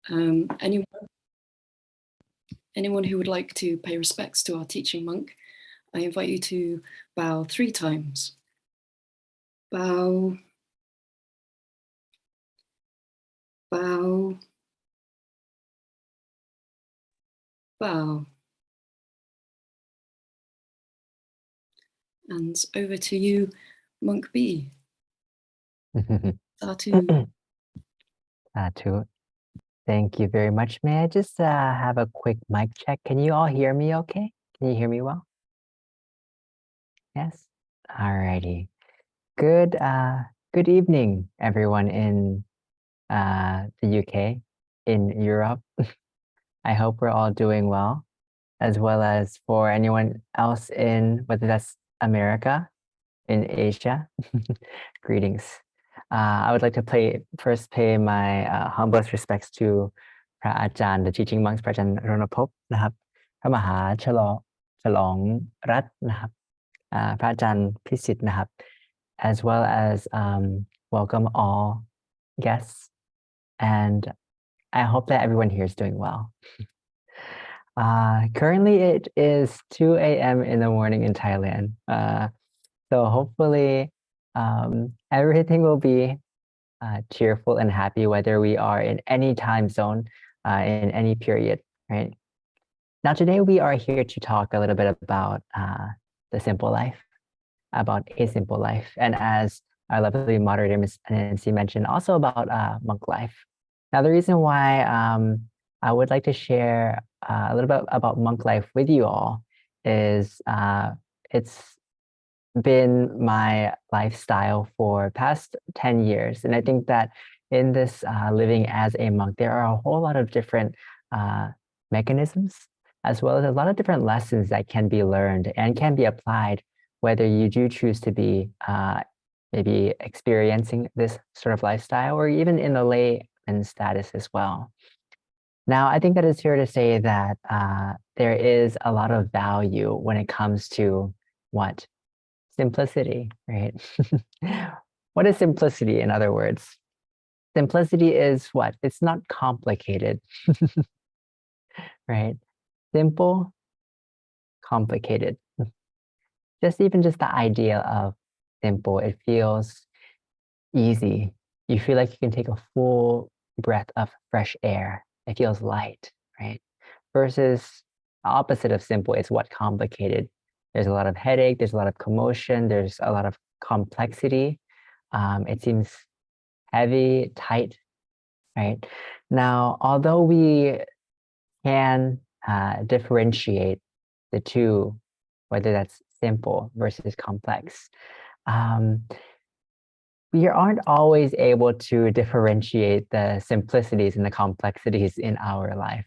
Anyone who would like to pay respects to our teaching monk, I invite you to bow 3 times. Bow, bow, bow. And over to you, Monk B. Satu. Satu. Thank you very much. May I just have a quick mic check? Can you all hear me okay? Can you hear me well? Yes? Alrighty. Good evening, everyone in the UK, in Europe. I hope we're all doing well, as well as for anyone else in, whether that's America, in Asia. Greetings. I would like to first pay my humblest respects to พระอาจารย์ the teaching monks พระอาจารย์รณภพนะครับพระมหาฉลองรัตน์นะครับพระอาจารย์พิสิทธิ์นะครับ as well as welcome all guests, and I hope that everyone here is doing well. Currently it is 2 a.m. in the morning in Thailand. So hopefully everything will be cheerful and happy, whether we are in any time zone, in any period, right? Now, today we are here to talk a little bit about the simple life, about a simple life. And as our lovely moderator, Ms. Nancy, mentioned, also about monk life. Now, the reason why I would like to share a little bit about monk life with you all is it's been my lifestyle for past 10 years. And I think that in this living as a monk, there are a whole lot of different mechanisms, as well as a lot of different lessons that can be learned and can be applied, whether you do choose to be maybe experiencing this sort of lifestyle or even in the layman status as well. Now, I think that it's fair to say that there is a lot of value when it comes to what? Simplicity, right? What is simplicity, in other words? Simplicity is what? It's not complicated, right? Simple, complicated. Just the idea of simple, it feels easy. You feel like you can take a full breath of fresh air. It feels light, right? Versus the opposite of simple is what? Complicated. There's a lot of headache, there's a lot of commotion, there's a lot of complexity. It seems heavy, tight, right? Now, although we can differentiate the two, whether that's simple versus complex, we aren't always able to differentiate the simplicities and the complexities in our life,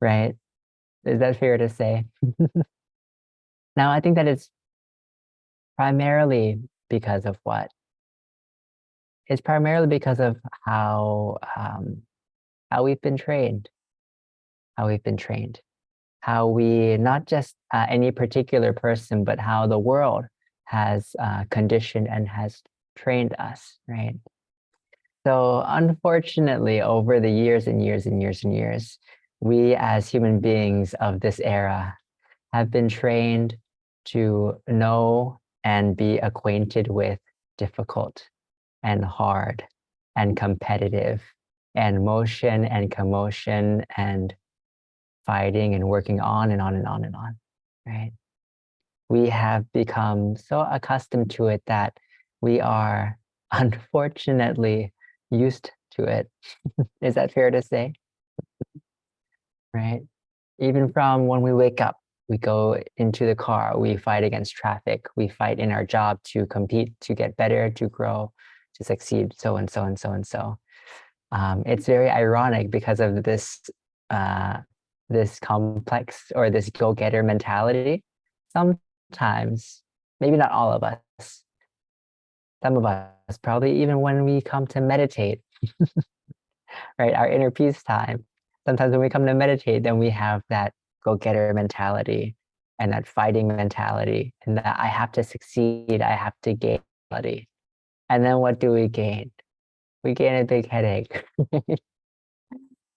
right? Is that fair to say? Now, I think that it's primarily because of what? It's primarily because of how we've been trained, how we, not just any particular person, but how the world has conditioned and has trained us, right? So unfortunately, over the years and years and years and years, we as human beings of this era have been trained to know and be acquainted with difficult and hard and competitive and motion and commotion and fighting and working on and on and on and on, right? We have become so accustomed to it that we are unfortunately used to it. Is that fair to say? Right? Even from when we wake up, we go into the car, we fight against traffic, we fight in our job to compete, to get better, to grow, to succeed, so and so and so and so. It's very ironic because of this this complex or this go-getter mentality. Sometimes, maybe not all of us, some of us, probably even when we come to meditate, right, our inner peace time, sometimes when we come to meditate, then we have that go-getter mentality and that fighting mentality and that I have to succeed, I have to gain mentality. And then what do we gain? We gain a big headache.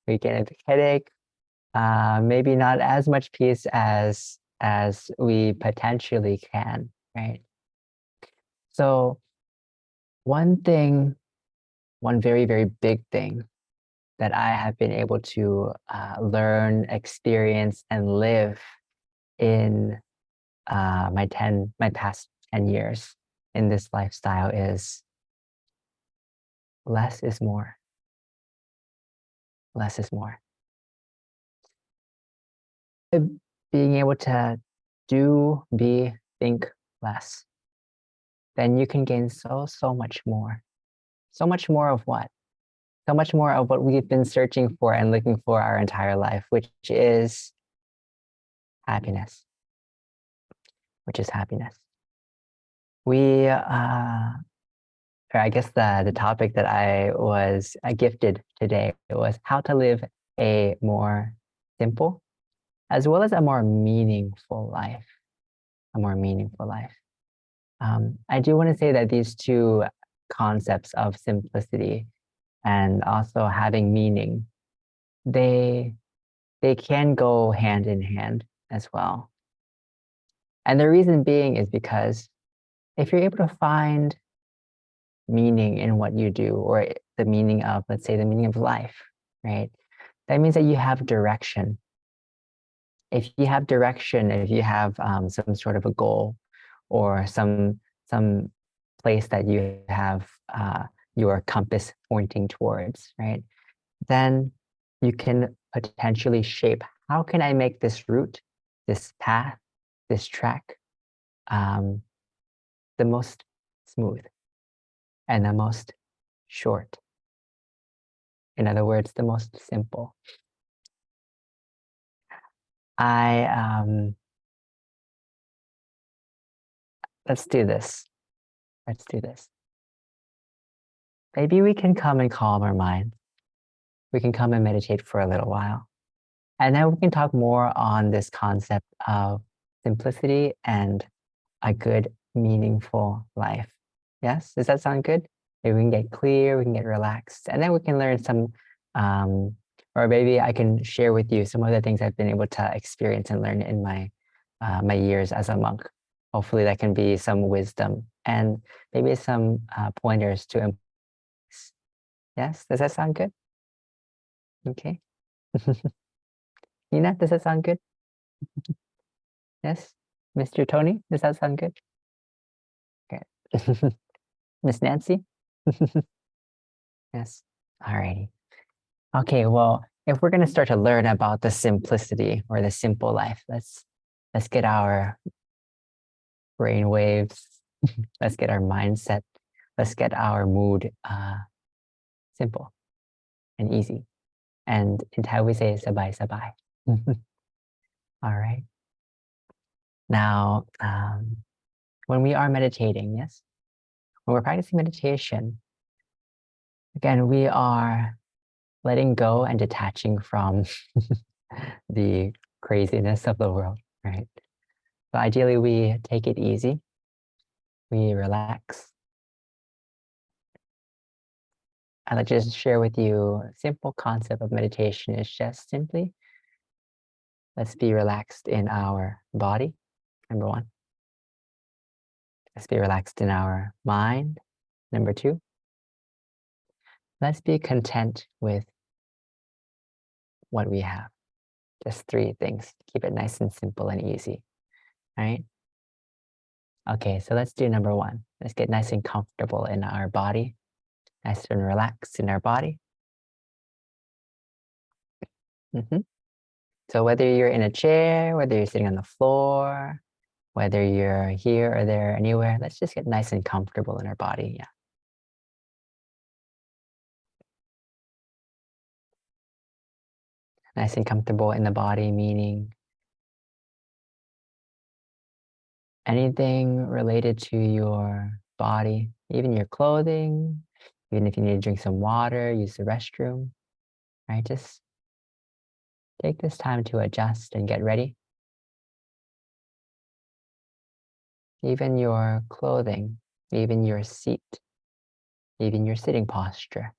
We get a headache, maybe not as much peace as we potentially can, right? So one very, very big thing that I have been able to learn, experience, and live in my past 10 years in this lifestyle is less is more. Less is more. Being able to think less, then you can gain so much more. So much more of what? So much more of what we've been searching for and looking for our entire life, which is happiness. Which is happiness. We, or I guess the topic that I was gifted today was how to live a more simple as well as a more meaningful life. A more meaningful life. I do want to say that these two concepts of simplicity and also having meaning, they can go hand in hand as well. And the reason being is because if you're able to find meaning in what you do, or the meaning of, let's say, the meaning of life, right? That means that you have direction. If you have direction, if you have some sort of a goal or some place that you have your compass pointing towards, right? Then you can potentially shape, how can I make this route, this path, this track, the most smooth and the most short. In other words, the most simple. Let's do this. Let's do this. Maybe we can come and calm our minds. We can come and meditate for a little while. And then we can talk more on this concept of simplicity and a good, meaningful life. Yes? Does that sound good? Maybe we can get clear, we can get relaxed, and then we can learn some, or maybe I can share with you some of the things I've been able to experience and learn in my years as a monk. Hopefully that can be some wisdom and maybe some pointers to implement. Yes? Does that sound good? Okay. Nina, does that sound good? Yes? Mr. Tony, does that sound good? Okay. Miss Nancy? Yes. Alrighty. Okay, well, if we're gonna start to learn about the simplicity or the simple life, let's get our brain waves, let's get our mindset, let's get our mood simple and easy. And in Thai we say sabai sabai. All right. Now, when we are meditating, yes, when we're practicing meditation, again, we are letting go and detaching from the craziness of the world, right? So ideally, we take it easy, we relax. I'll just share with you a simple concept of meditation is just simply, let's be relaxed in our body, number one. Let's be relaxed in our mind, number two. Let's be content with what we have. Just three things. Keep it nice and simple and easy, all right? Okay, so let's do number one. Let's get nice and comfortable in our body, nice and relaxed in our body. So whether you're in a chair, whether you're sitting on the floor, whether you're here or there, anywhere, let's just get nice and comfortable in our body, yeah. Nice and comfortable in the body, meaning anything related to your body, even your clothing, even if you need to drink some water, use the restroom, right? Just take this time to adjust and get ready. Even your clothing, even your seat, even your sitting posture.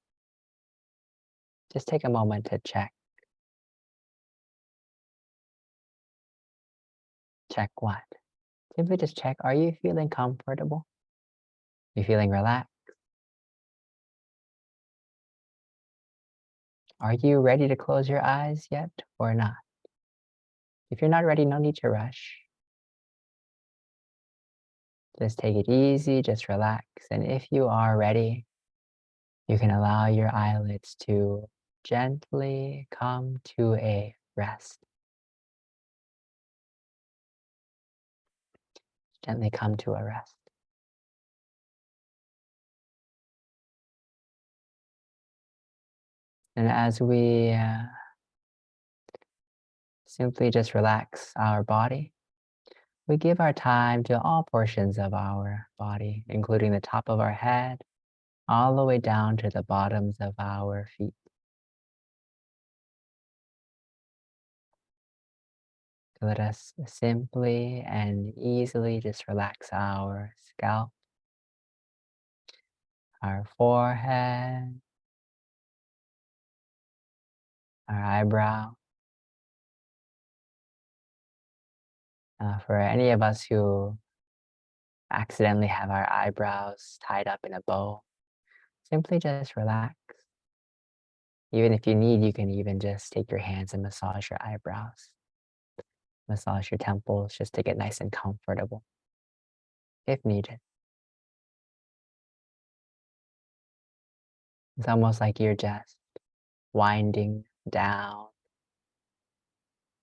just take a moment to check. Check what? Simply just check, are you feeling comfortable? You feeling relaxed? Are you ready to close your eyes yet or not? If you're not ready, no need to rush. Just take it easy, just relax. And if you are ready, you can allow your eyelids to gently come to a rest. Gently come to a rest. And as we simply just relax our body, we give our time to all portions of our body, including the top of our head, all the way down to the bottoms of our feet. Let us simply and easily just relax our scalp, our forehead, our eyebrow. For any of us who accidentally have our eyebrows tied up in a bow, simply just relax. Even if you need, you can even just take your hands and massage your eyebrows. Massage your temples just to get nice and comfortable, if needed. It's almost like you're just winding down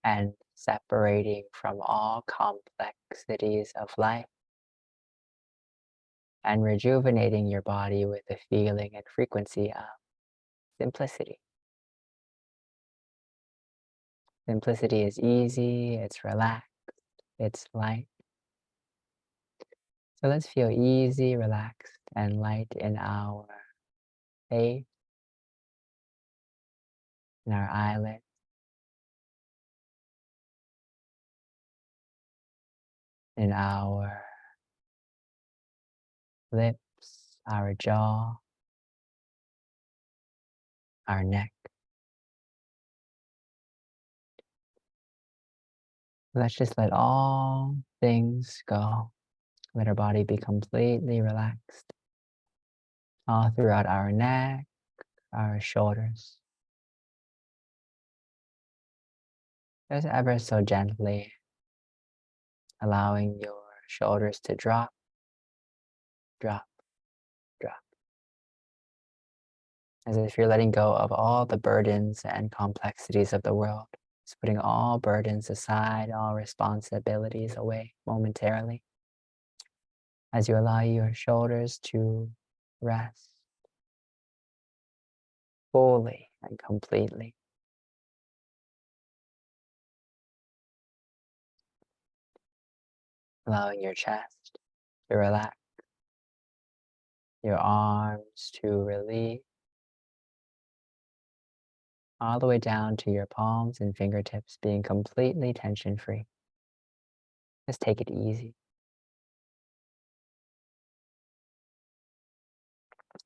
and separating from all complexities of life and rejuvenating your body with the feeling and frequency of simplicity. Simplicity is easy, it's relaxed, it's light. So let's feel easy, relaxed, and light in our face, in our eyelids, in our lips, our jaw, our neck. Let's just let all things go. Let our body be completely relaxed all throughout our neck, our shoulders. Just ever so gently allowing your shoulders to drop, drop, drop. As if you're letting go of all the burdens and complexities of the world. Just putting all burdens aside, all responsibilities away momentarily. As you allow your shoulders to rest fully and completely. Allowing your chest to relax, your arms to release, all the way down to your palms and fingertips being completely tension-free. Just take it easy.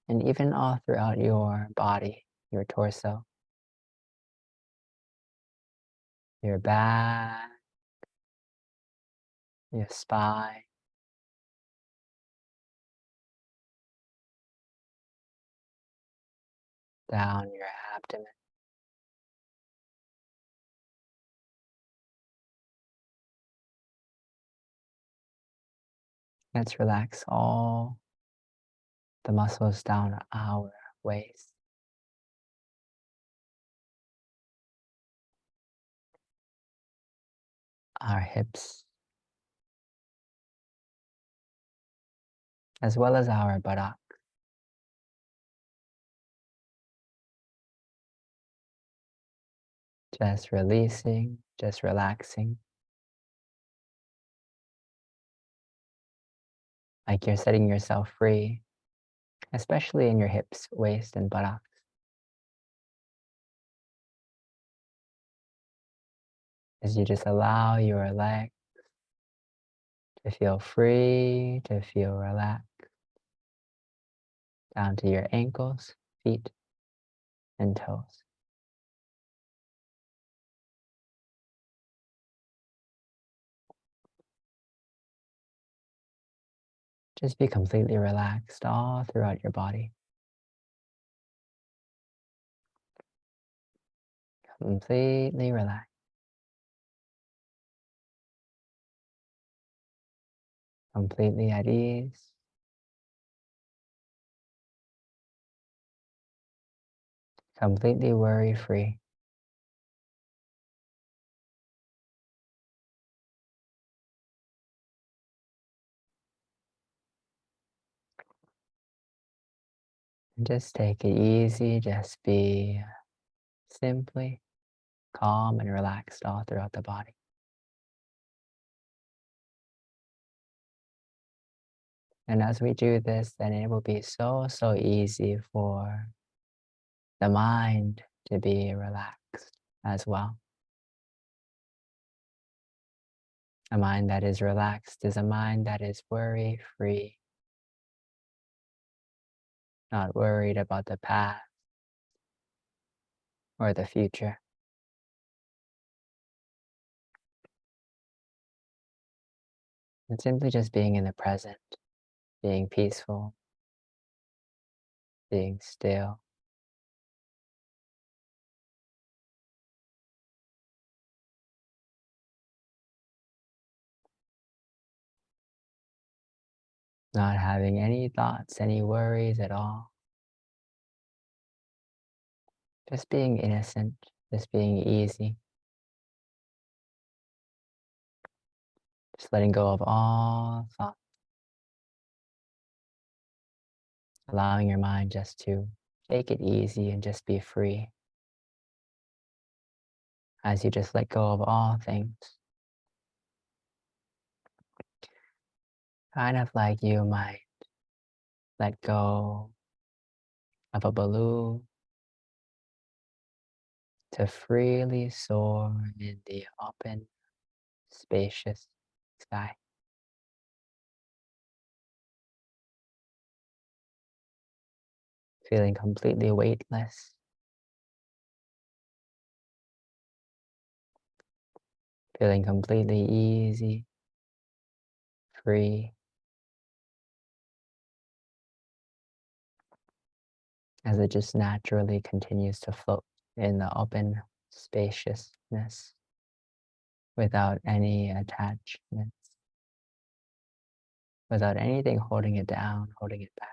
And even all throughout your body, your torso, your back, your spine, down your abdomen. Let's relax all the muscles down our waist. Our hips, as well as our buttocks. Just releasing, just relaxing. Like you're setting yourself free, especially in your hips, waist, and buttocks. As you just allow your legs to feel free, to feel relaxed, down to your ankles, feet, and toes. Just be completely relaxed all throughout your body. Completely relaxed. Completely at ease. Completely worry-free. And just take it easy. Just be simply calm and relaxed all throughout the body. And as we do this, then it will be so, so easy for the mind to be relaxed as well. A mind that is relaxed is a mind that is worry-free, not worried about the past or the future. And simply just being in the present, being peaceful, being still. Not having any thoughts, any worries at all. Just being innocent, just being easy. Just letting go of all thoughts. Allowing your mind just to take it easy and just be free. As you just let go of all things. Kind of like you might let go of a balloon to freely soar in the open, spacious sky. Feeling completely weightless. Feeling completely easy, free. As it just naturally continues to float in the open spaciousness without any attachments, without anything holding it down, holding it back.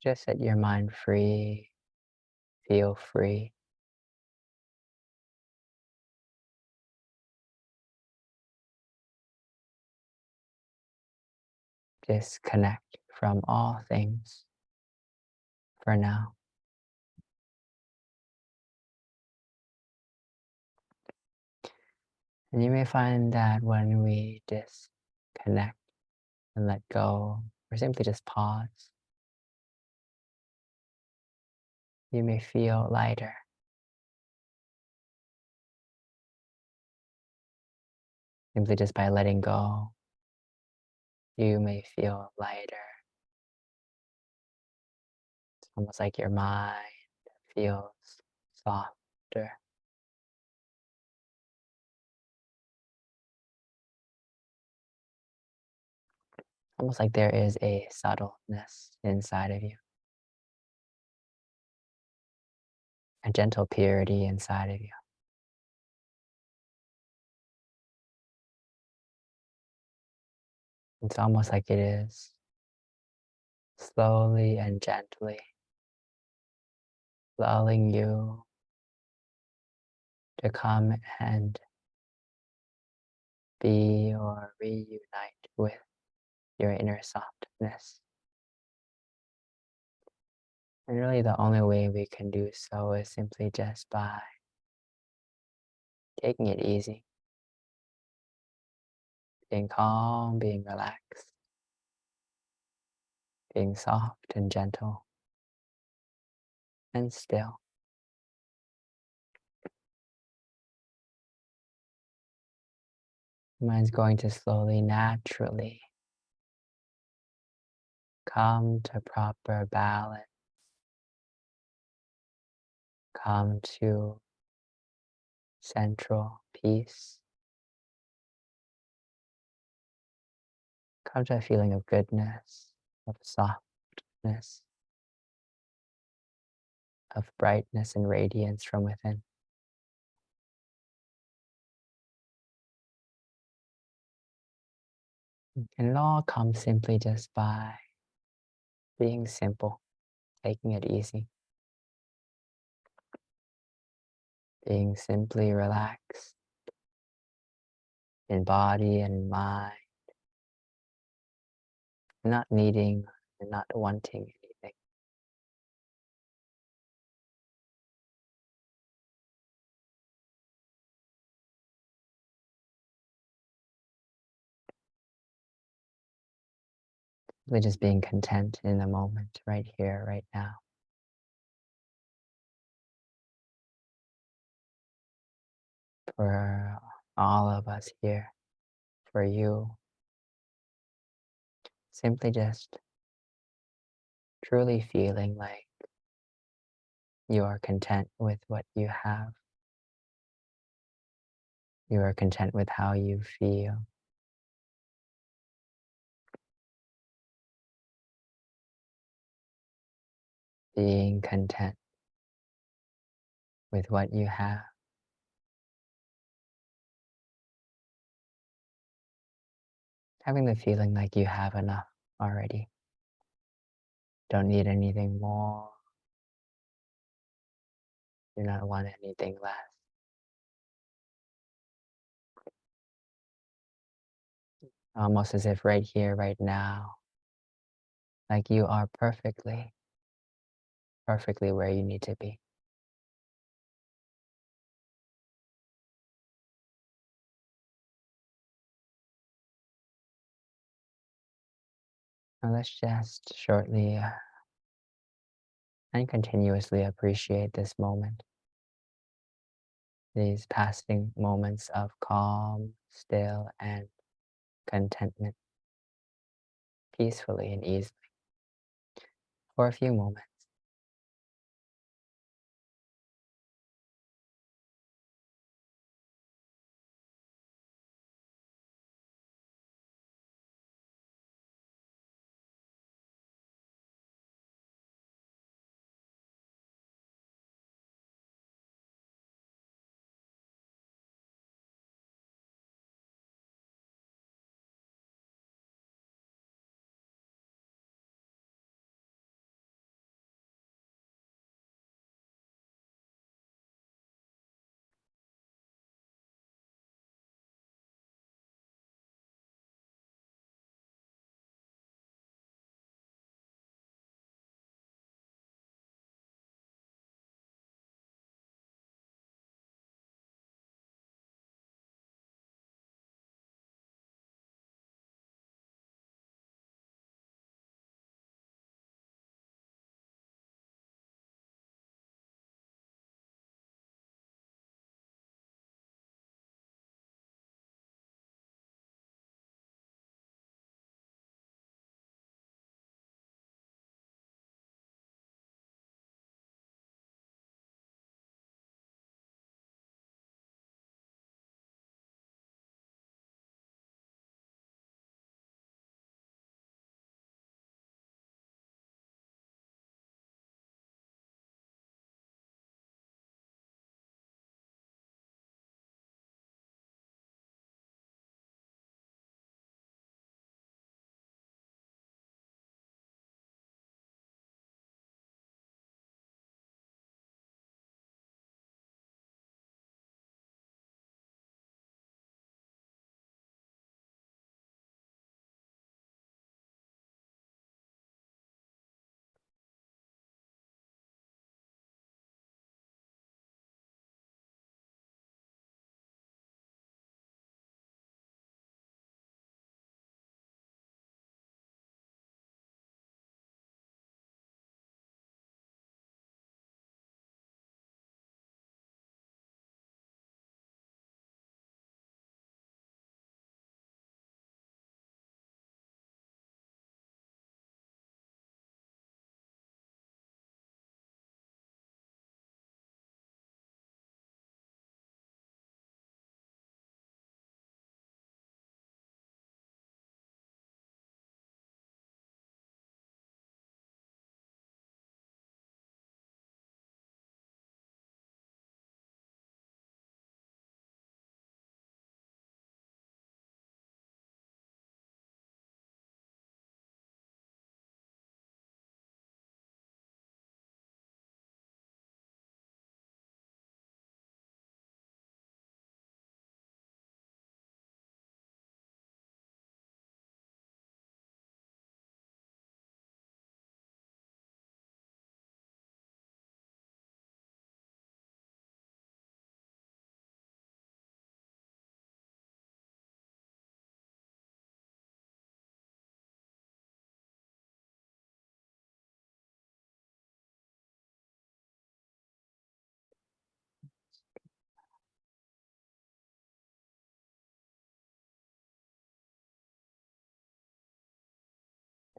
Just set your mind free, feel free. Disconnect from all things for now. And you may find that when we disconnect and let go, or simply just pause, you may feel lighter. Simply just by letting go, you may feel lighter. It's almost like your mind feels softer. Almost like there is a subtleness inside of you, a gentle purity inside of you. It's almost like it is slowly and gently lulling you to come and be or reunite with your inner softness. And really the only way we can do so is simply just by taking it easy, being calm, being relaxed, being soft and gentle and still. The mind's going to slowly, naturally come to proper balance, come to central peace, Come to a feeling of goodness, of softness, of brightness and radiance from within. And it all comes simply just by being simple, taking it easy, being simply relaxed in body and mind, not needing and not wanting anything. Simply just being content in the moment, right here, right now. For all of us here, for you, simply just truly feeling like you are content with what you have. You are content with how you feel. Being content with what you have. Having the feeling like you have enough already. Don't need anything more. Do not want anything less. Almost as if right here, right now, like you are perfectly where you need to be. Now let's just shortly and continuously appreciate this moment. These passing moments of calm, still, and contentment, peacefully and easily, for a few moments.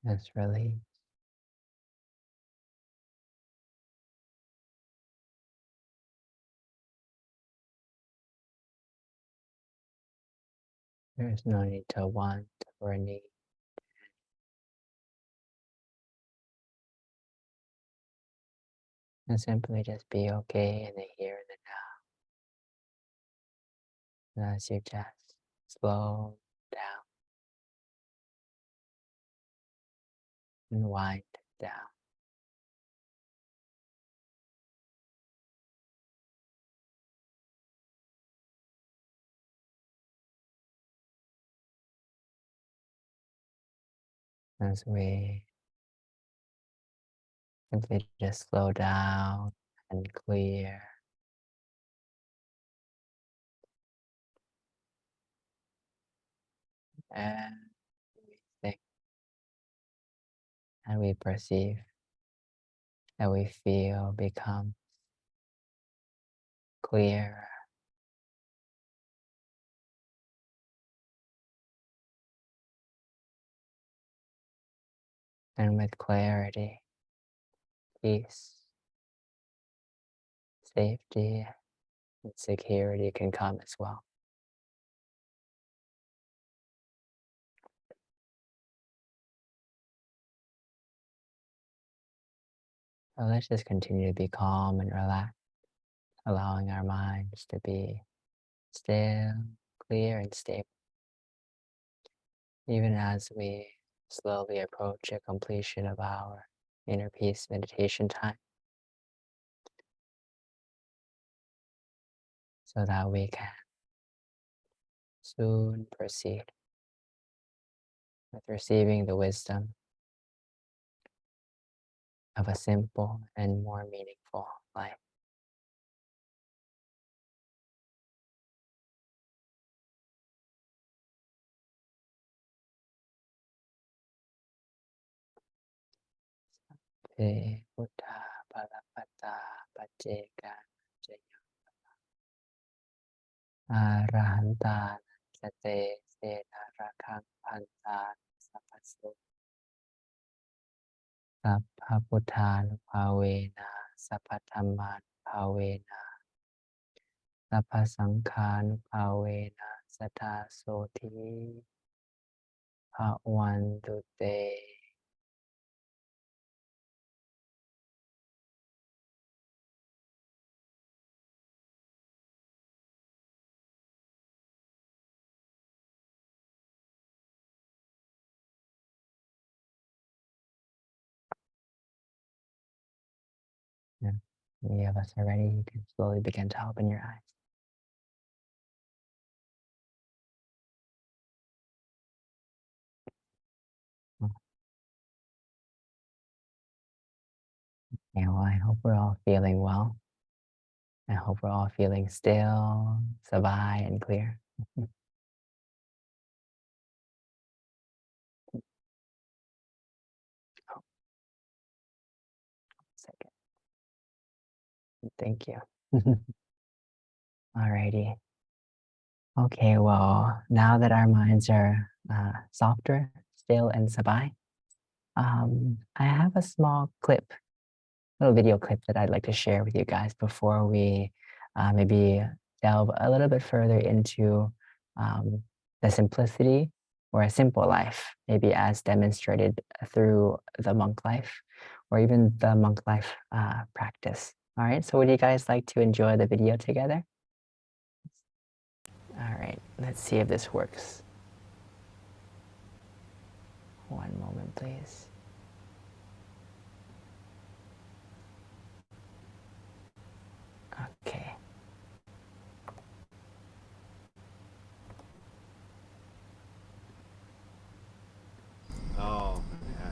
Just release. There's no need to want or need. And simply just be okay in the here and the now. And as you just slow down and wind down. As we simply just slow down and clear. And we think and we perceive and we feel become clearer. And with clarity, peace, safety, and security can come as well. So let's just continue to be calm and relaxed, allowing our minds to be still, clear, and stable, even as we slowly approach a completion of our inner peace meditation time, so that we can soon proceed with receiving the wisdom of a simple and more meaningful life. Buddha Palapata Pajeka Jaya Arahanta Sate Sena Rakang Panta Sapasu Sappaputan Pavena Sappathaman Pavena Sappasangkhan Pavena Sata Soti Pawantu Te. Yeah. Many of us are ready. You can slowly begin to open your eyes. Yeah, well, I hope we're all feeling well. I hope we're all feeling still, sabai, and clear. Oh, second. Thank you. Alrighty. Okay, well, now that our minds are softer, still, and sabai, I have a small clip, little video clip that I'd like to share with you guys before we maybe delve a little bit further into the simplicity or a simple life, maybe as demonstrated through the monk life or even the monk life practice. All right, so would you guys like to enjoy the video together? All right, let's see if this works. One moment, please. Okay. Oh, yeah.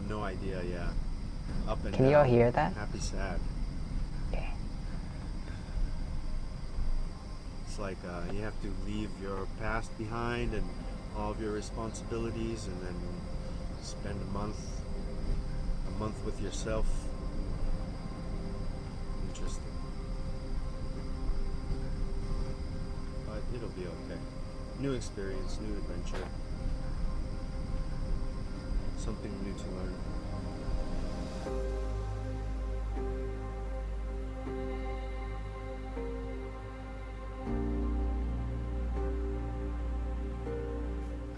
No idea, yeah. Up and Can down. you all hear that? Happy, sad. Okay. It's like you have to leave your past behind and all of your responsibilities and then spend a month with yourself. Interesting. But it'll be okay. New experience, new adventure. something new to learn.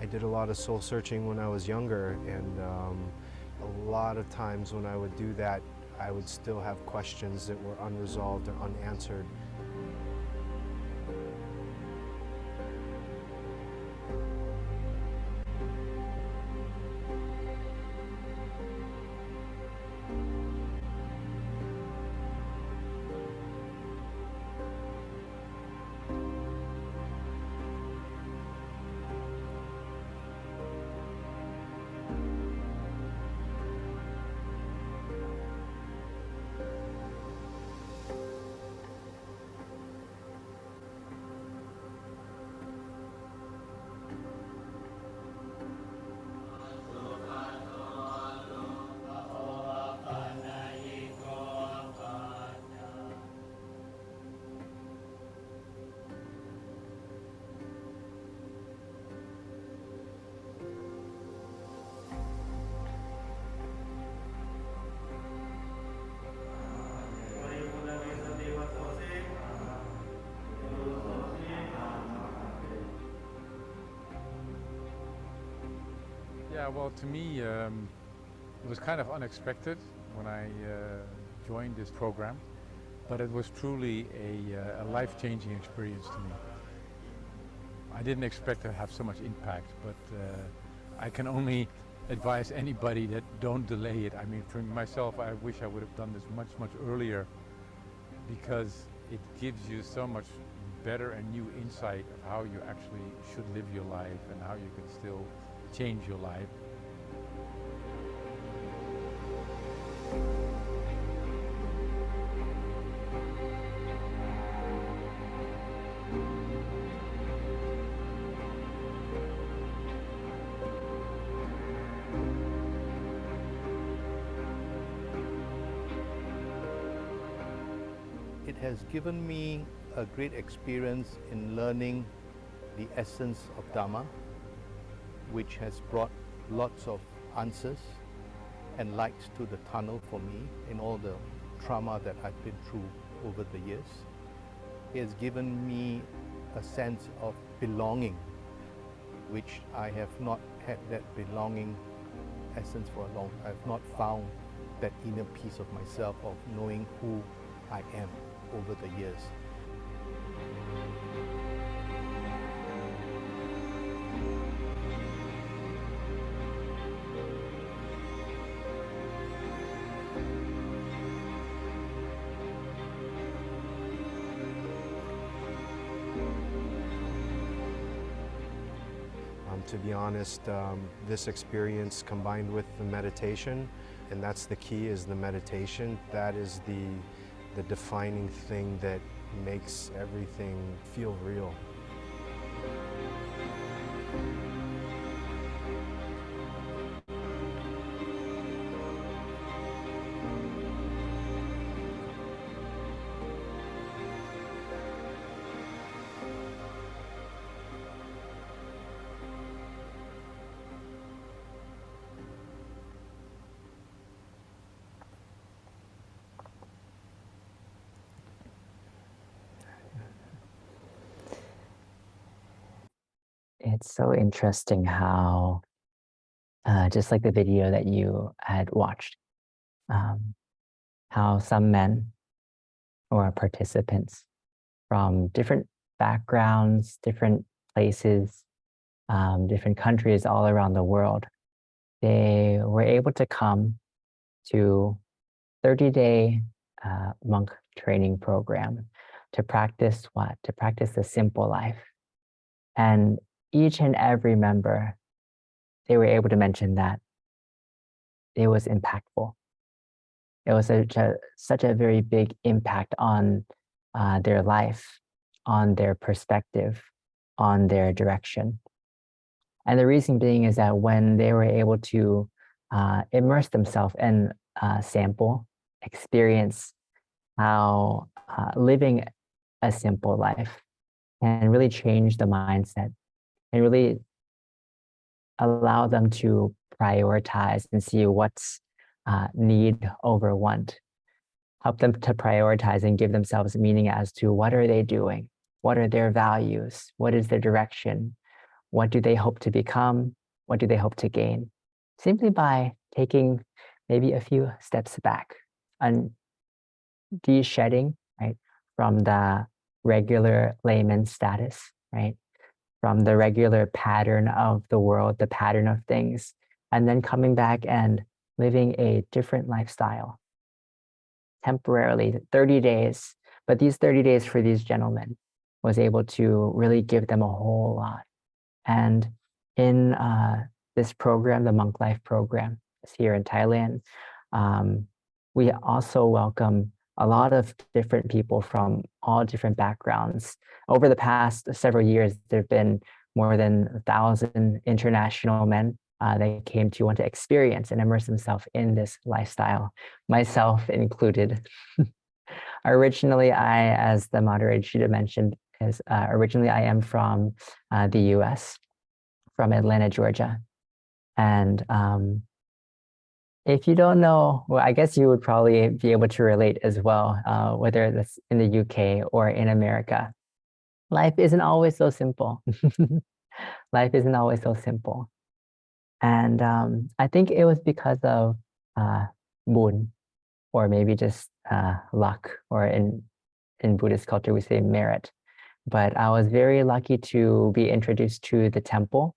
I did a lot of soul searching when I was younger, and a lot of times when I would do that, I would still have questions that were unresolved or unanswered. Yeah, well, to me, it was kind of unexpected when I joined this program, but it was truly a life-changing experience to me. I didn't expect to have so much impact, but I can only advise anybody that don't delay it. I mean, for myself, I wish I would have done this much, much earlier, because it gives you so much better and new insight of how you actually should live your life and how you can still change your life. It has given me a great experience in learning the essence of Dharma, which has brought lots of answers and light to the tunnel for me in all the trauma that I've been through over the years. It has given me a sense of belonging, which I have not had that belonging essence for a long time. I've not found that inner peace of myself, of knowing who I am over the years. To be honest, this experience combined with the meditation, and that's the key, is the meditation. That is the defining thing that makes everything feel real. It's so interesting how, just like the video that you had watched, how some men or participants from different backgrounds, different places, different countries all around the world, they were able to come to 30-day monk training program to practice what? To practice the simple life. And each and every member, they were able to mention that it was impactful. It was such a very big impact on their life, on their perspective, on their direction. And the reason being is that when they were able to immerse themselves and sample, experience how living a simple life can really change the mindset and really allow them to prioritize and see what's need over want. Help them to prioritize and give themselves meaning as to what are they doing? What are their values? What is their direction? What do they hope to become? What do they hope to gain? Simply by taking maybe a few steps back and de-shedding, right, from the regular layman status, right, from the regular pattern of the world, the pattern of things, and then coming back and living a different lifestyle temporarily, 30 days. But these 30 days for these gentlemen was able to really give them a whole lot. And in this program, the Monk Life program, is here in Thailand, we also welcome a lot of different people from all different backgrounds. Over the past several years, there have been more than 1,000 international men that came to want to experience and immerse themselves in this lifestyle, myself included. Originally, as the moderator should have mentioned, originally I am from the US, from Atlanta, Georgia. And if you don't know, well, I guess you would probably be able to relate as well, whether that's in the UK or in America. Life isn't always so simple. Life isn't always so simple. And I think it was because of Bun, or maybe just luck, or in Buddhist culture, we say merit. But I was very lucky to be introduced to the temple,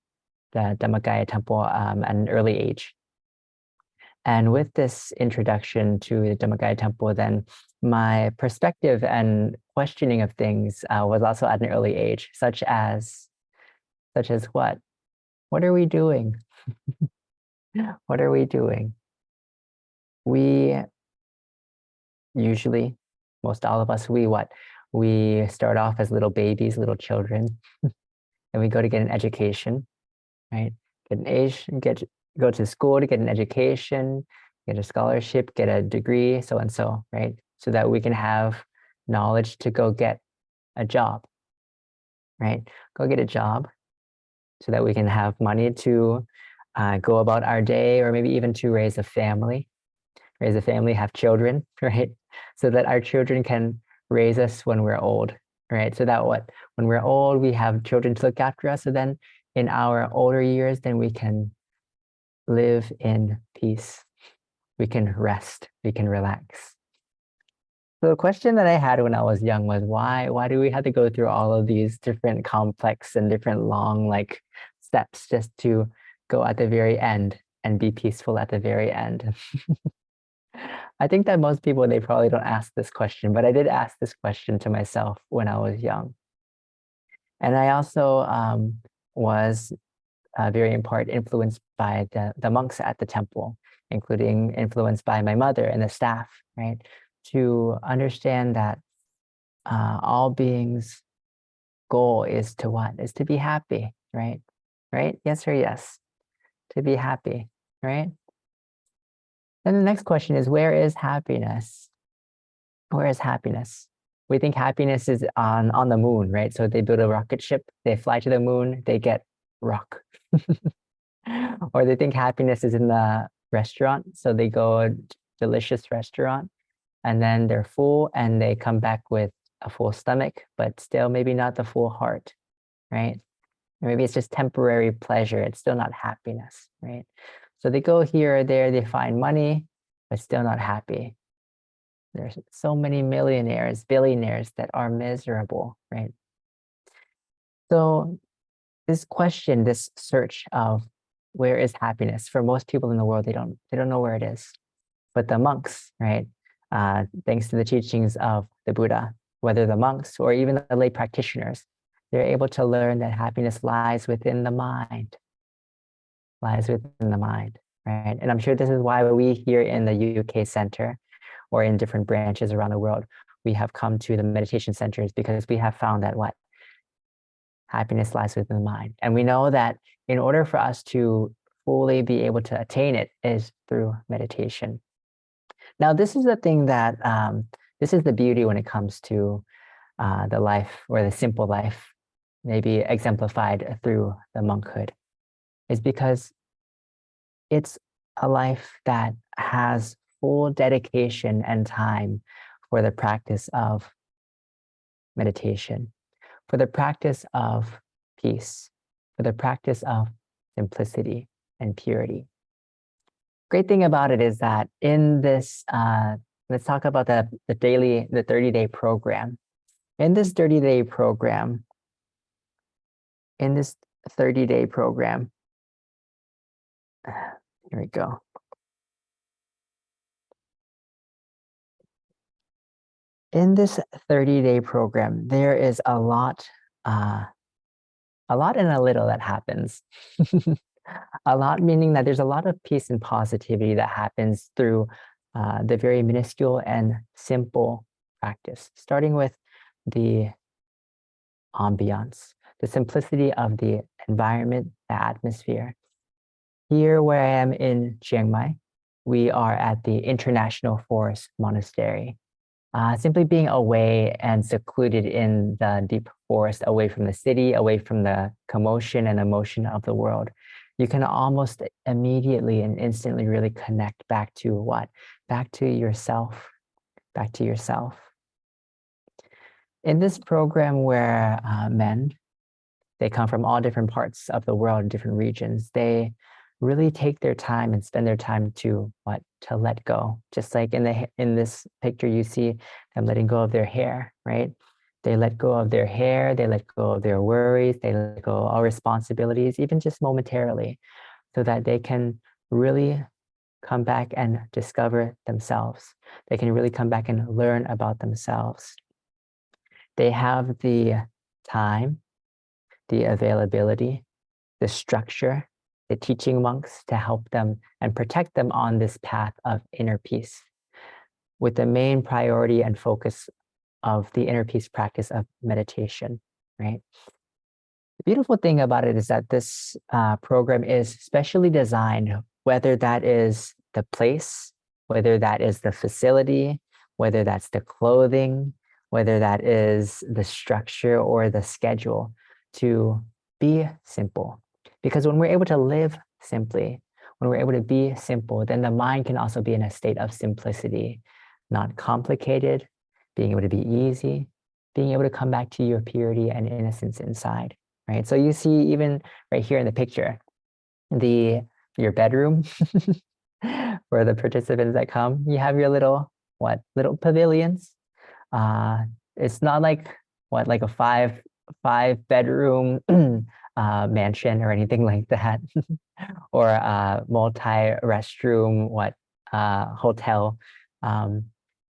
the Dhammakaya temple, at an early age. And with this introduction to the Dhammakaya temple, then my perspective and questioning of things was also at an early age, such as what? What are we doing? What are we doing? We usually, most all of us, we start off as little babies, little children, and we go to get an education, right? Go to school to get an education, get a scholarship, get a degree, so and so, right? So that we can have knowledge to go get a job, right? Go get a job so that we can have money to go about our day, or maybe even to raise a family, have children, right? So that our children can raise us when we're old, right? So that when we're old, we have children to look after us. So then in our older years, then we can live in peace. We can rest, we can relax. So the question that I had when I was young was, why do we have to go through all of these different complex and different long steps just to go at the very end and be peaceful at the very end? I think that most people, they probably don't ask this question, but I did ask this question to myself when I was young. And I also was very in part influenced by the monks at the temple, including influenced by my mother and the staff, right? To understand that all beings' goal is to what? Is to be happy, right? Right? Yes or yes? To be happy, right? Then the next question is, where is happiness? Where is happiness? We think happiness is on the moon, right? So they build a rocket ship, they fly to the moon, they get rock. Or they think happiness is in the restaurant, so they go a delicious restaurant and then they're full and they come back with a full stomach, but still maybe not the full heart, right? Or maybe it's just temporary pleasure, it's still not happiness, right? So they go here or there, they find money, but still not happy. There's so many millionaires, billionaires that are miserable, right? So this question, this search of where is happiness, for most people in the world, they don't know where it is. But the monks, right? Thanks to the teachings of the Buddha, whether the monks or even the lay practitioners, they're able to learn that happiness lies within the mind, right? And I'm sure this is why we here in the UK Center or in different branches around the world, we have come to the meditation centers, because we have found that what? Happiness lies within the mind. And we know that in order for us to fully be able to attain it is through meditation. Now, this is the thing that, this is the beauty when it comes to the life, or the simple life, maybe exemplified through the monkhood, is because it's a life that has full dedication and time for the practice of meditation, for the practice of peace, for the practice of simplicity and purity. Great thing about it is that in this, let's talk about the 30-day program. In this 30-day program, here we go. In this 30-day program, there is a lot and a little that happens. A lot meaning that there's a lot of peace and positivity that happens through the very minuscule and simple practice, starting with the ambiance, the simplicity of the environment, the atmosphere. Here where I am in Chiang Mai, we are at the International Forest Monastery. Simply being away and secluded in the deep forest, away from the city, away from the commotion and emotion of the world, you can almost immediately and instantly really connect back to what? Back to yourself, back to yourself. In this program where men, they come from all different parts of the world, different regions, they really take their time and spend their time to what? To let go. Just like in this picture, you see them letting go of their hair, right? They let go of their hair, they let go of their worries, they let go of all responsibilities, even just momentarily, so that they can really come back and discover themselves. They can really come back and learn about themselves. They have the time, the availability, the structure, the teaching monks to help them and protect them on this path of inner peace, with the main priority and focus of the inner peace practice of meditation, right? The beautiful thing about it is that this program is specially designed, whether that is the place, whether that is the facility, whether that's the clothing, whether that is the structure or the schedule, to be simple. Because when we're able to live simply, when we're able to be simple, then the mind can also be in a state of simplicity, not complicated, being able to be easy, being able to come back to your purity and innocence inside, right? So you see even right here in the picture, your bedroom for the participants that come, you have your little pavilions. It's not like like a five bedroom mansion or anything like that, or a multi-restroom hotel.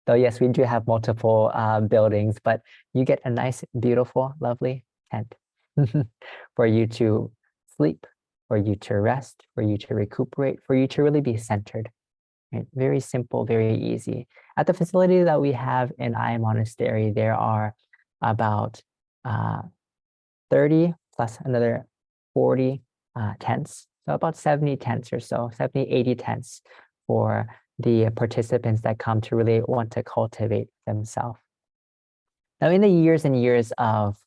Though yes, we do have multiple buildings, but you get a nice, beautiful, lovely tent for you to sleep, for you to rest, for you to recuperate, for you to really be centered. Right? Very simple, very easy. At the facility that we have in iMonastery, there are about 30 plus another 40 tents. So about 70 tents or so, 70, 80 tents for the participants that come to really want to cultivate themselves. Now, in the years and years of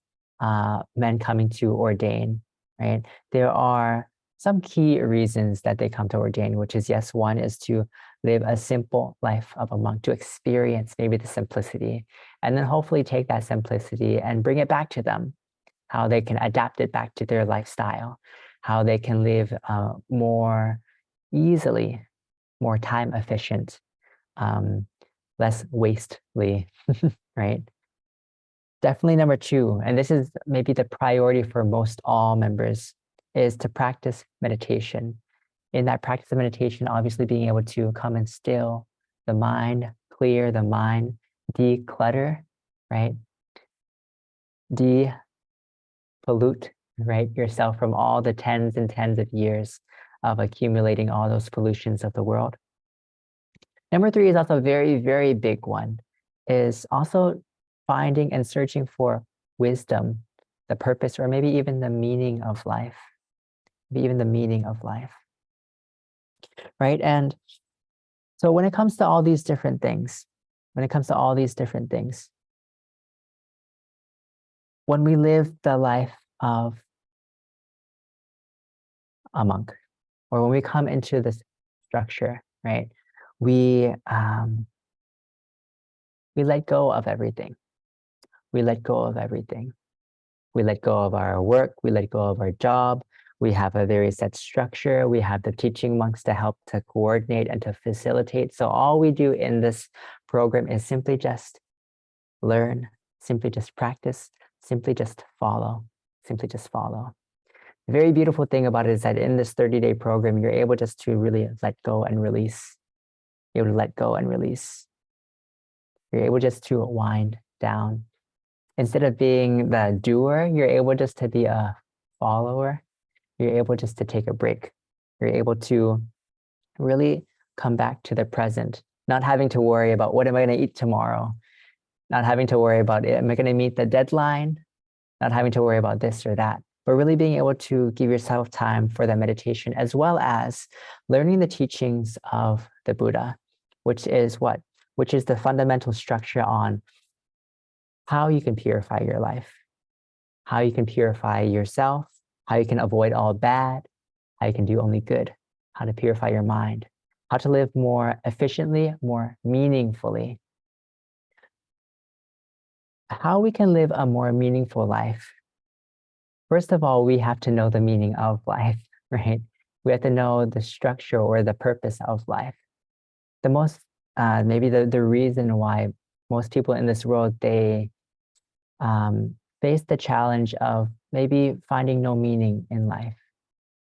men coming to ordain, right, there are some key reasons that they come to ordain, which is, yes, one is to live a simple life of a monk, to experience maybe the simplicity, and then hopefully take that simplicity and bring it back to them, how they can adapt it back to their lifestyle, how they can live more easily, more time efficient, less wastely, right? Definitely number two, and this is maybe the priority for most all members, is to practice meditation. In that practice of meditation, obviously being able to come and still the mind, clear the mind, declutter, right? Pollute, right, yourself from all the tens and tens of years of accumulating all those pollutions of the world. Number three is also a very, very big one, is also finding and searching for wisdom, the purpose, or maybe even the meaning of life, maybe even the meaning of life, right? And so when it comes to all these different things, when we live the life of a monk, or when we come into this structure, right, we let go of everything. We let go of everything. We let go of our work. We let go of our job. We have a very set structure. We have the teaching monks to help to coordinate and to facilitate. So all we do in this program is simply just learn, simply just practice, simply just follow, simply just follow. The very beautiful thing about it is that in this 30-day program, you're able just to really let go and release. You're able to let go and release. You're able just to wind down. Instead of being the doer, you're able just to be a follower. You're able just to take a break. You're able to really come back to the present, not having to worry about what am I going to eat tomorrow, not having to worry about am I going to meet the deadline, not having to worry about this or that, but really being able to give yourself time for the meditation, as well as learning the teachings of the Buddha, which is what? Which is the fundamental structure on how you can purify your life, how you can purify yourself, how you can avoid all bad, how you can do only good, how to purify your mind, how to live more efficiently, more meaningfully. How we can live a more meaningful life. First of all, we have to know the meaning of life, right? We have to know the structure or the purpose of life. The most, maybe the reason why most people in this world, they face the challenge of maybe finding no meaning in life,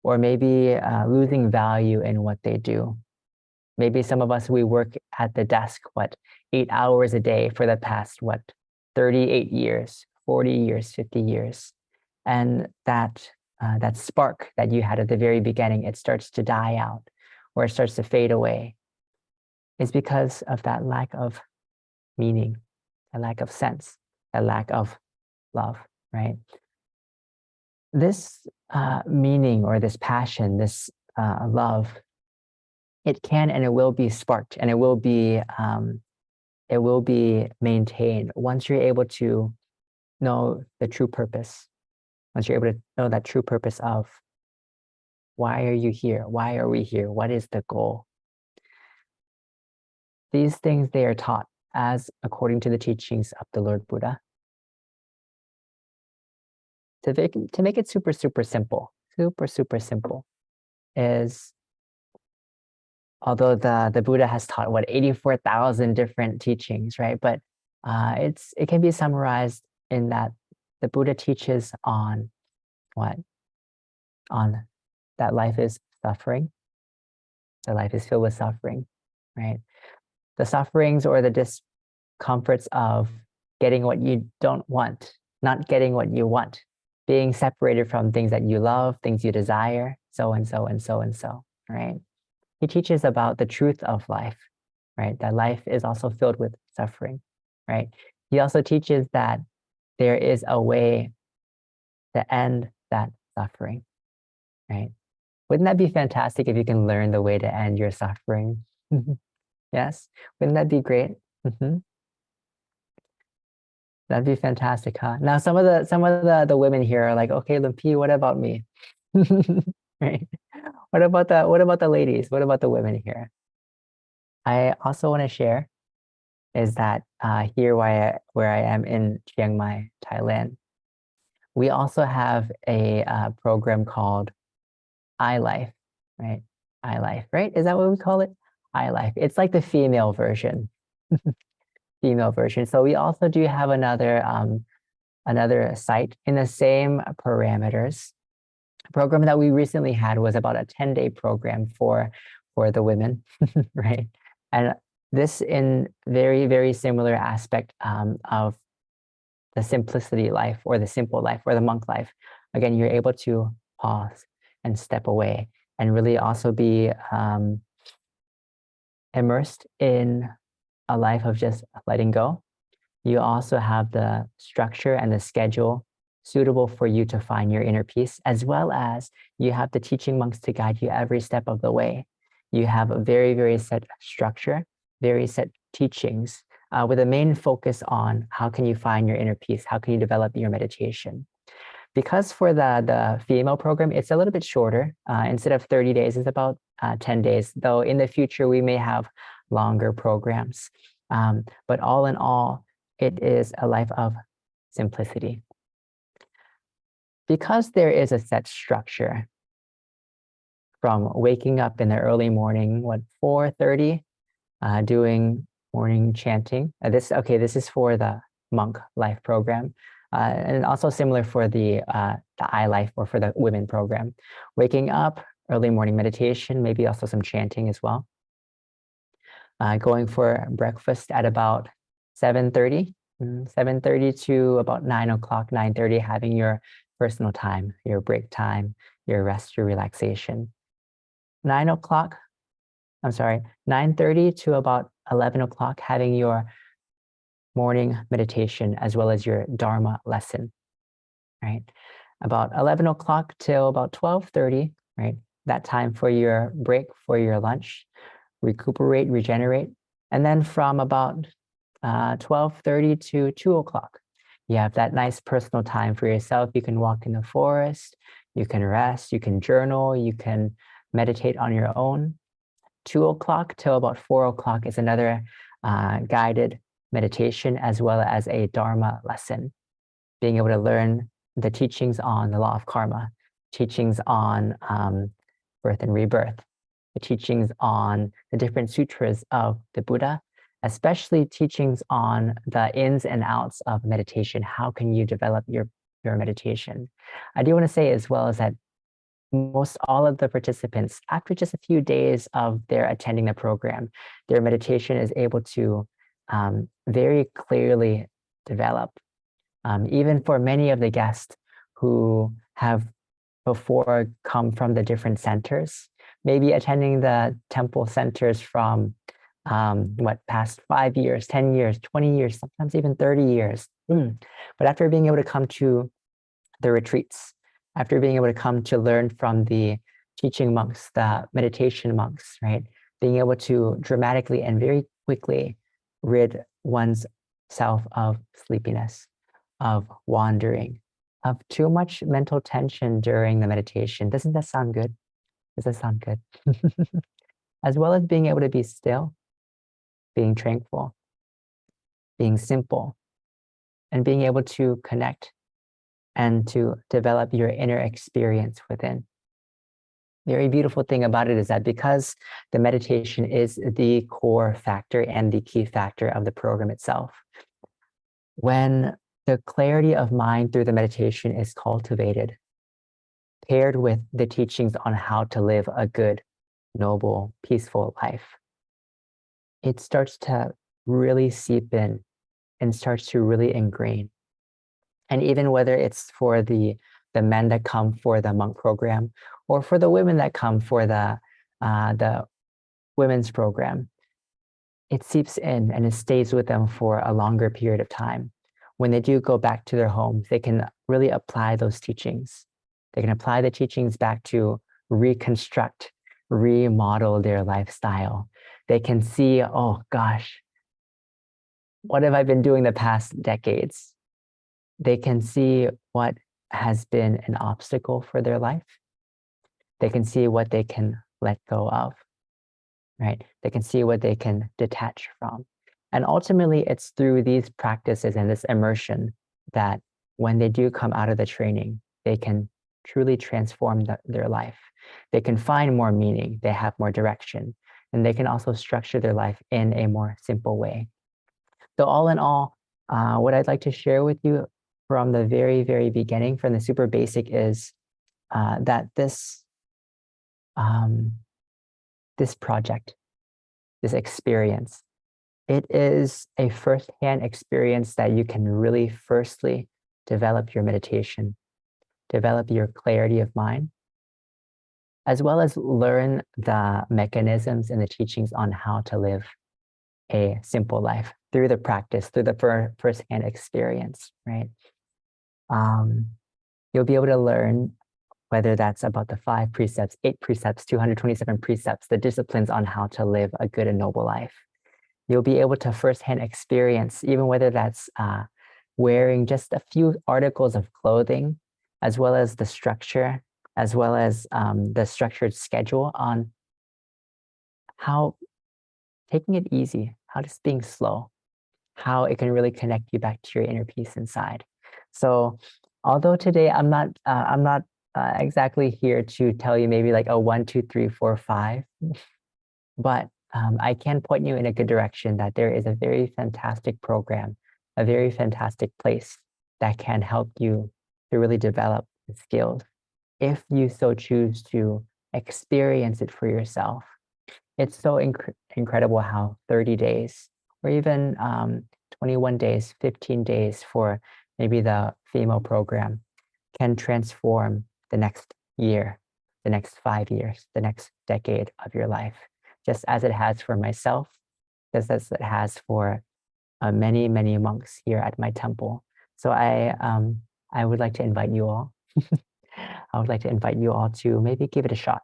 or maybe losing value in what they do. Maybe some of us, we work at the desk, 8 hours a day for the past, 38 years, 40 years, 50 years. And that spark that you had at the very beginning, it starts to die out, or it starts to fade away. It's because of that lack of meaning, a lack of sense, a lack of love, right? This meaning or this passion, this love, it can and it will be sparked, and it will be maintained once you're able to know the true purpose. Once you're able to know that true purpose of why are you here? Why are we here? What is the goal? These things, they are taught as according to the teachings of the Lord Buddha. To make it super simple, is, although the Buddha has taught 84,000 different teachings, right? But it can be summarized in that the Buddha teaches on what? On that life is suffering. That life is filled with suffering, right? The sufferings or the discomforts of getting what you don't want, not getting what you want, being separated from things that you love, things you desire, so and so and so and so, right? He teaches about the truth of life, right? That life is also filled with suffering, right? He also teaches that there is a way to end that suffering, right? Wouldn't that be fantastic if you can learn the way to end your suffering? Yes? Wouldn't that be great? That'd be fantastic, huh? Now, some of the women here are like, okay, Lumpi, what about me? Right? What about the ladies? What about the women here? I also want to share is that here where I am in Chiang Mai, Thailand, we also have a program called iLife, right? iLife, right? Is that what we call it? iLife. It's like the female version. Female version. So we also do have another site in the same parameters. A program that we recently had was about a 10-day program for the women, right? And this in very similar aspect of the simplicity life, or the simple life, or the monk life. Again, you're able to pause and step away and really also be immersed in a life of just letting go. You also have the structure and the schedule suitable for you to find your inner peace, as well as you have the teaching monks to guide you every step of the way. You have a very set structure, very set teachings, with a main focus on how can you find your inner peace, how can you develop your meditation. Because for the female program, it's a little bit shorter. Instead of 30 days, it's about 10 days, though in the future, we may have longer programs. But all in all, it is a life of simplicity. Because there is a set structure from waking up in the early morning, 4:30, doing morning chanting. This is for the monk life program. And also similar for the iLife or for the women program. Waking up, early morning meditation, maybe also some chanting as well. Going for breakfast at about 7:30 to about 9 o'clock, 9:30, having your personal time, your break time, your rest, your relaxation. 9:30 to about 11 o'clock, having your morning meditation as well as your Dharma lesson, right? About 11 o'clock till about 12:30, right? That time for your break, for your lunch, recuperate, regenerate. And then from about 12:30 to 2 o'clock, you have that nice personal time for yourself. You can walk in the forest, you can rest, you can journal, you can meditate on your own. 2 o'clock till about 4 o'clock is another guided meditation as well as a Dharma lesson, being able to learn the teachings on the law of karma, teachings on birth and rebirth, the teachings on the different sutras of the Buddha, especially teachings on the ins and outs of meditation. How can you develop your meditation? I do want to say as well is that most all of the participants, after just a few days of their attending the program, their meditation is able to very clearly develop. Even for many of the guests who have before come from the different centers, maybe attending the temple centers from past 5 years, 10 years, 20 years, sometimes even 30 years. But after being able to come to the retreats, after being able to come to learn from the teaching monks, the meditation monks, right? Being able to dramatically and very quickly rid one's self of sleepiness, of wandering, of too much mental tension during the meditation. Doesn't that sound good? Does that sound good? As well as being able to be still, being tranquil, being simple, and being able to connect and to develop your inner experience within. The very beautiful thing about it is that because the meditation is the core factor and the key factor of the program itself, when the clarity of mind through the meditation is cultivated, paired with the teachings on how to live a good, noble, peaceful life, it starts to really seep in and starts to really ingrain. And even whether it's for the men that come for the monk program or for the women that come for the women's program, it seeps in and it stays with them for a longer period of time. When they do go back to their homes, they can really apply those teachings. They can apply the teachings back to reconstruct, remodel their lifestyle. They can see, oh gosh, what have I been doing the past decades? They can see what has been an obstacle for their life. They can see what they can let go of, right? They can see what they can detach from. And ultimately, it's through these practices and this immersion that when they do come out of the training, they can truly transform their life. They can find more meaning, they have more direction, and they can also structure their life in a more simple way. So all in all, what I'd like to share with you from the very, very beginning, from the super basic, is that this project, this experience, it is a firsthand experience that you can really firstly develop your meditation, develop your clarity of mind, as well as learn the mechanisms and the teachings on how to live a simple life through the practice, through the firsthand experience, right? You'll be able to learn whether that's about the 5 precepts, 8 precepts, 227 precepts, the disciplines on how to live a good and noble life. You'll be able to firsthand experience, even whether that's wearing just a few articles of clothing as well as the structure, as well as the structured schedule on how taking it easy, how just being slow, how it can really connect you back to your inner peace inside. So although today I'm not exactly here to tell you maybe like a 1, 2, 3, 4, 5, but I can point you in a good direction that there is a very fantastic program, a very fantastic place that can help you to really develop the skills if you so choose to experience it for yourself. It's so incredible how 30 days or even 21 days, 15 days for maybe the female program can transform the next year, the next 5 years, the next decade of your life, just as it has for myself, just as it has for many, many monks here at my temple. So I would like to invite you all. I would like to invite you all to maybe give it a shot,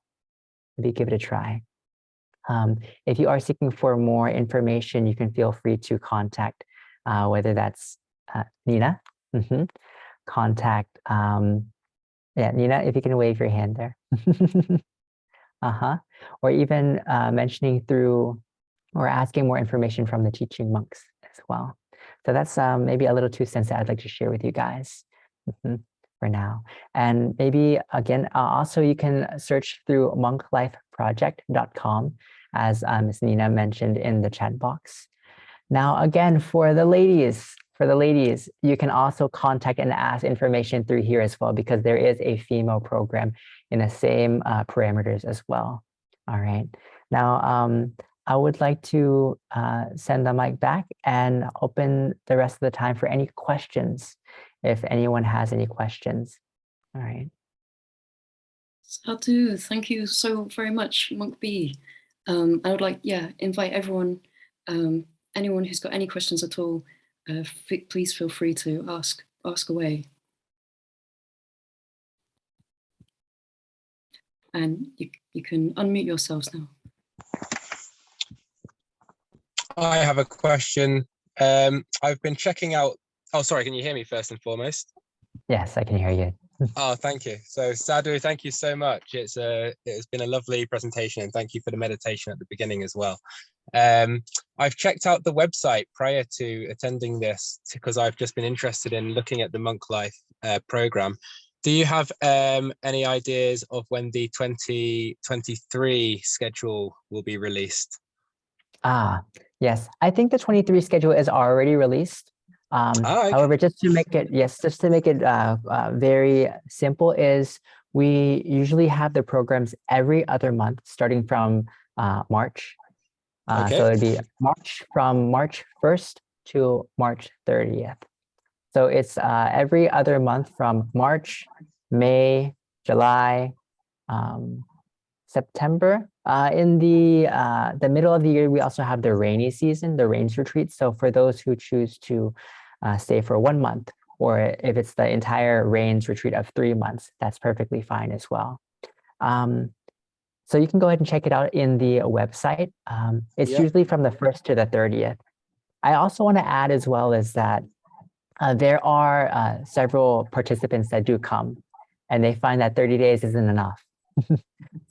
maybe give it a try. If you are seeking for more information, you can feel free to contact, whether that's Nina, contact, yeah, Nina, if you can wave your hand there. Or even mentioning through or asking more information from the teaching monks as well. So that's maybe a little 2 cents that I'd like to share with you guys for now. And maybe again, also you can search through monklifeproject.com as Ms. Nina mentioned in the chat box. Now, again, for the ladies, you can also contact and ask information through here as well, because there is a female program in the same parameters as well. All right. Now, I would like to send the mic back and open the rest of the time for any questions, if anyone has any questions. All right. Sadhu, thank you so very much, Monk B. I would like, invite everyone, anyone who's got any questions at all, please feel free to ask away. And you can unmute yourselves now. I have a question. I've been checking out, oh, sorry, can you hear me first and foremost? Yes, I can hear you. Oh, thank you. So Sadhu, thank you so much. It's been a lovely presentation, and thank you for the meditation at the beginning as well. I've checked out the website prior to attending this because I've just been interested in looking at the Monk Life program. Do you have any ideas of when the 2023 schedule will be released? Yes, I think the 23 schedule is already released. Okay. However, just to make it very simple, is we usually have the programs every other month starting from March. Okay. So it'd be from March 1st to March 30th. So it's every other month from March, May, July, September. In the middle of the year, we also have the rainy season, the rains retreat. So for those who choose to stay for 1 month, or if it's the entire rains retreat of 3 months, that's perfectly fine as well. So you can go ahead and check it out in the website. It's usually from the 1st to the 30th. I also want to add as well is that there are several participants that do come, and they find that 30 days isn't enough.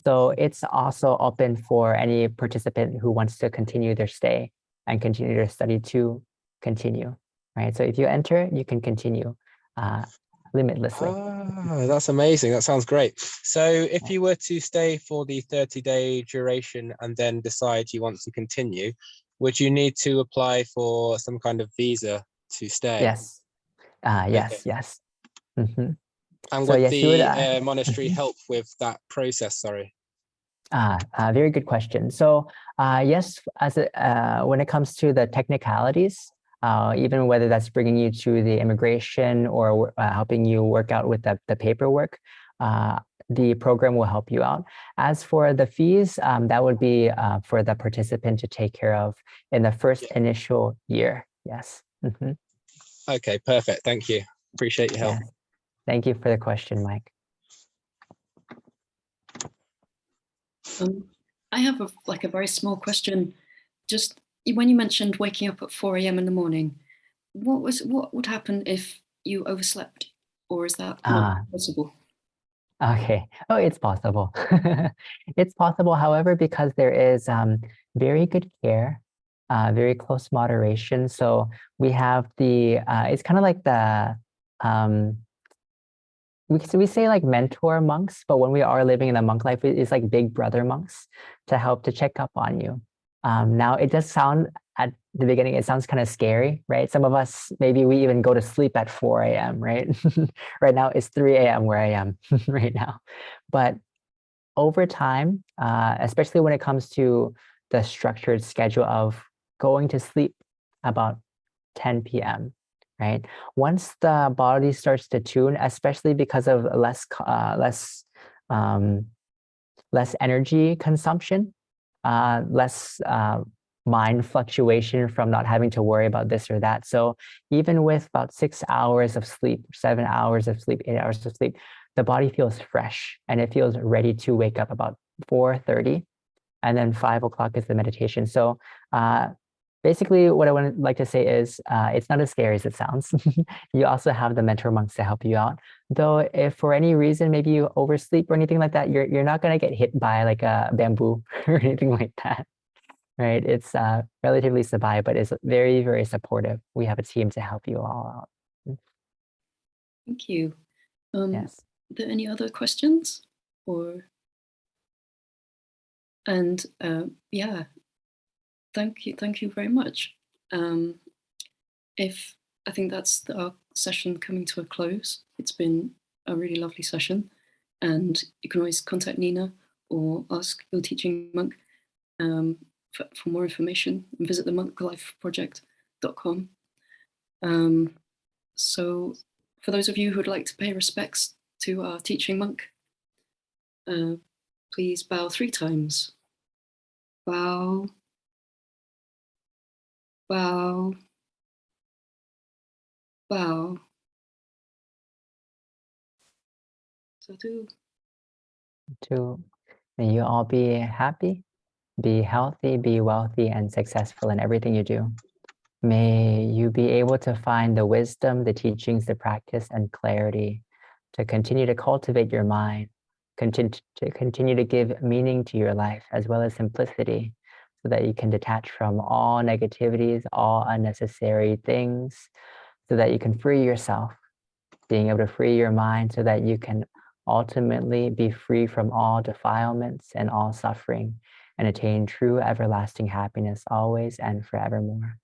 So it's also open for any participant who wants to continue their stay and continue their study to continue, right? So if you enter, you can continue limitlessly. That's amazing. That sounds great. So if you were to stay for the 30-day duration and then decide you want to continue, would you need to apply for some kind of visa to stay? Yes. Yes, Okay. yes. Mm-hmm. And So would yes, the monastery help with that process? Sorry. Very good question. So yes, when it comes to the technicalities, even whether that's bringing you to the immigration or helping you work out with the paperwork, the program will help you out. As for the fees, that would be for the participant to take care of in the first initial year. Yes. Mm-hmm. Okay, perfect. Thank you. Appreciate your help. Yes. Thank you for the question, Mike. I have a very small question. Just when you mentioned waking up at 4 a.m. in the morning, what would happen if you overslept or is that Ah. not possible? Okay. Oh, it's possible. It's possible. However, because there is very good care, very close moderation. So we have the, it's kind of like the, we say like mentor monks, but when we are living in the monk life, it's like big brother monks to help to check up on you. Now, it does sound at the beginning, it sounds kind of scary, right? Some of us, maybe we even go to sleep at 4 a.m., right? Right now, it's 3 a.m. where I am right now. But over time, especially when it comes to the structured schedule of going to sleep about 10 p.m., right? Once the body starts to tune, especially because of less energy consumption, less mind fluctuation from not having to worry about this or that. So even with about 6 hours of sleep, 7 hours of sleep, 8 hours of sleep, the body feels fresh and it feels ready to wake up about 4:30, and then 5 o'clock is the meditation. So basically what I would like to say is it's not as scary as it sounds. You also have the mentor monks to help you out. Though if for any reason, maybe you oversleep or anything like that, you're not going to get hit by like a bamboo or anything like that, right? It's relatively sabai, but it's very, very supportive. We have a team to help you all out. Thank you. Yes. Are there any other questions? Or, and yeah, thank you very much. If I think that's our session coming to a close. It's been a really lovely session, and you can always contact Nina or ask your teaching monk for more information, and visit the monklifeproject.com. So for those of you who would like to pay respects to our teaching monk, please bow 3 times. Bow, bow, bow. Sadhu. May you all be happy, be healthy, be wealthy, and successful in everything you do. May you be able to find the wisdom, the teachings, the practice, and clarity to continue to cultivate your mind, continue to give meaning to your life, as well as simplicity, so that you can detach from all negativities, all unnecessary things, so that you can free yourself, being able to free your mind so that you can ultimately be free from all defilements and all suffering and attain true everlasting happiness always and forevermore.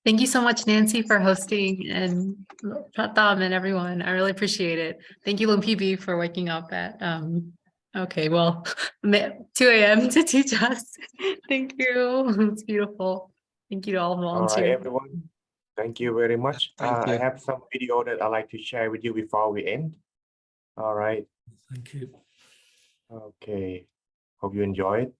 Thank you so much, Nancy, for hosting, and Pratham and everyone. I really appreciate it. Thank you, Lumpibi, for waking up at 2 a.m. to teach us. Thank you. It's beautiful. Thank you to all the All right, volunteers. everyone. Thank you very much. Thank you. I have some video that I'd like to share with you before we end. All right. Thank you. Okay. Hope you enjoy it.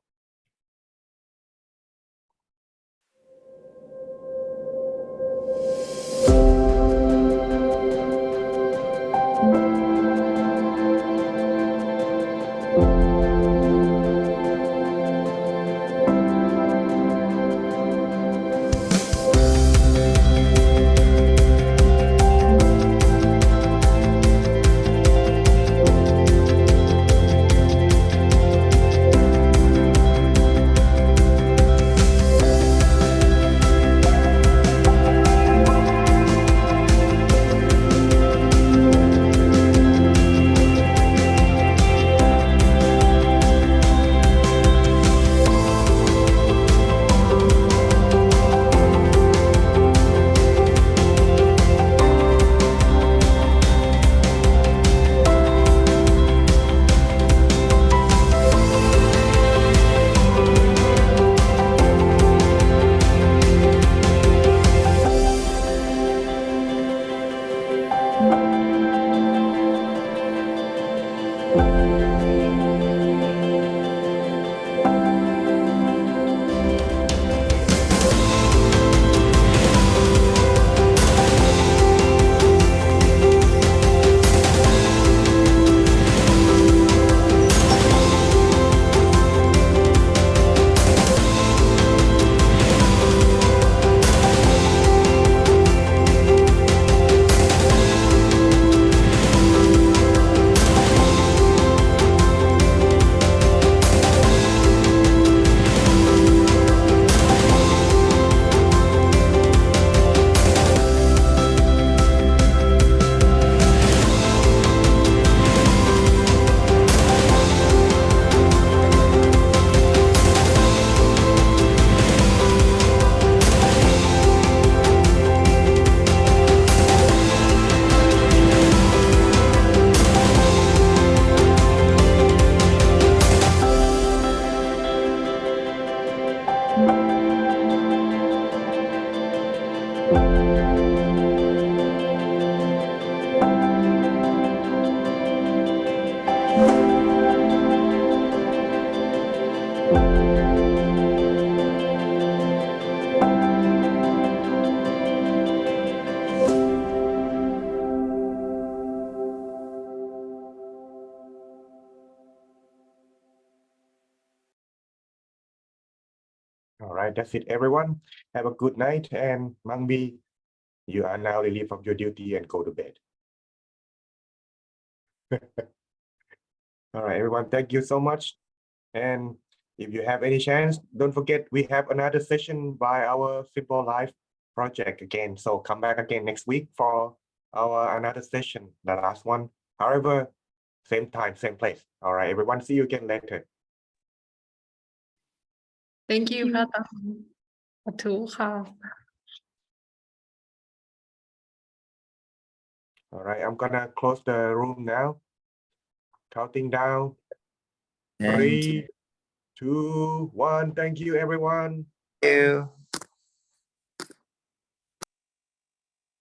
All right, that's it, everyone. Have a good night, and Mangbi, you are now relieved of your duty and go to bed. All right, everyone, thank you so much. And if you have any chance, don't forget we have another session by our Simple Life project again. So come back again next week for our another session, the last one. However, same time, same place. All right, everyone, see you again later. Thank you พระอาจารย์สาธุค่ะ All right, I'm gonna close the room now. Counting down. Thank you. 3, 2, 1. Thank you, everyone. Thank you.